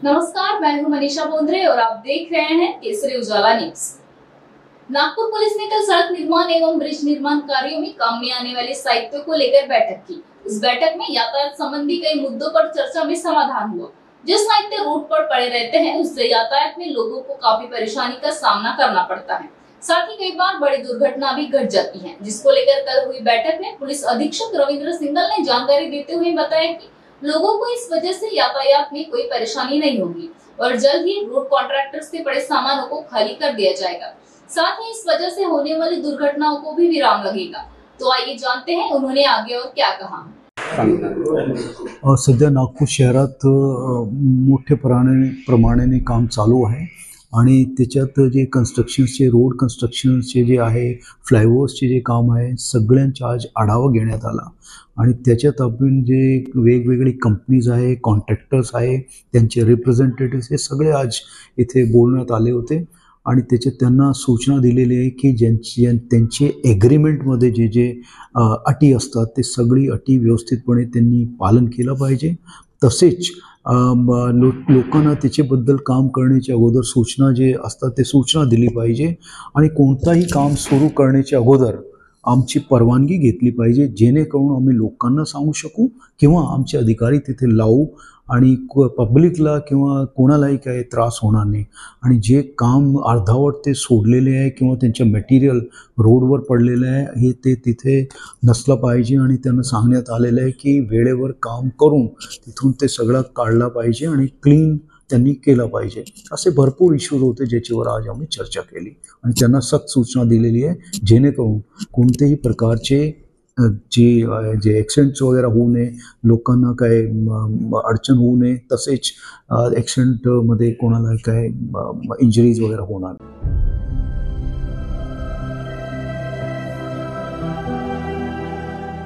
नमस्कार, मैं हूं मनीषा बोंद्रे और आप देख रहे हैं केसरी उजाला न्यूज। नागपुर पुलिस ने कल सड़क निर्माण एवं ब्रिज निर्माण कार्यों में काम में आने वाले साहित्य को लेकर बैठक की। इस बैठक में यातायात संबंधी कई मुद्दों पर चर्चा में समाधान हुआ। जो साहित्य रोड पर पड़े रहते हैं, उससे यातायात में लोगों को काफी परेशानी का सामना करना पड़ता है। साथ ही कई बार बड़ी दुर्घटना भी घट जाती है, जिसको लेकर कल हुई बैठक में पुलिस अधीक्षक रविंद्र सिंघल ने जानकारी देते हुए बताया कि लोगों को इस वजह से यातायात में कोई परेशानी नहीं होगी और जल्द ही रोड कॉन्ट्रैक्टर्स के पड़े सामानों को खाली कर दिया जाएगा। साथ ही इस वजह से होने वाली दुर्घटनाओं को भी विराम लगेगा। तो आइए जानते हैं उन्होंने आगे और क्या कहा। सध्या नागपूर शहरात मोठ्या प्रमाणाने काम चालू आहे आणि त्याच्यात जे कन्स्ट्रक्शनचे रोड कन्स्ट्रक्शनचे जे आहे फ्लायओव्हर्सचे जे काम आहे सगळ्यांचा आज आढावा घेण्यात आला आणि त्याच्यात आपण जे वेगवेगळी कंपनीज आहे कॉन्ट्रॅक्टर्स आहे त्यांचे रिप्रेझेंटेटिव्स हे सगळे आज इथे बोलण्यात आले होते आणि त्याच्यात त्यांना सूचना दिलेली आहे की त्यांचे ॲग्रीमेंटमध्ये जे जे अटी असतात ते सगळी अटी व्यवस्थितपणे त्यांनी पालन केलं पाहिजे। तसेच लोकांना त्याच्याबद्दल काम करण्याच्या अगोदर सूचना जे असतात ते सूचना दिली पाहिजे आणि कोणताही काम सुरू करण्याच्या अगोदर आमची परवानगी घेतली पाहिजे, जेणेकरून आम्ही लोकांना सांगू शकू किंवा आमचे अधिकारी तिथे लावू आणि पब्लिकला किंवा कोणालाही काही त्रास होणार नाही। आणि जे काम अर्धावट ते सोडलेले आहे किंवा त्यांचे मटेरियल रोडवर पडलेले आहे हे ते तिथे नसलं पाहिजे आणि त्यांना सांगण्यात आलेलं आहे की वेळेवर काम करून तिथून ते सगळं काढलं पाहिजे आणि क्लीन त्यांनी केलं पाहिजे। असे भरपूर इश्यूज होते ज्याच्यावर आज आम्ही चर्चा केली आणि त्यांना सक्त सूचना दिलेली आहे जेणेकरून कोणत्याही प्रकारचे जे ॲक्सिडेंट्स वगैरे होऊ नये, लोकांना काय अडचण होऊ नये, तसेच ॲक्सिडेंटमध्ये कोणाला काय इंजरीज वगैरे होणार।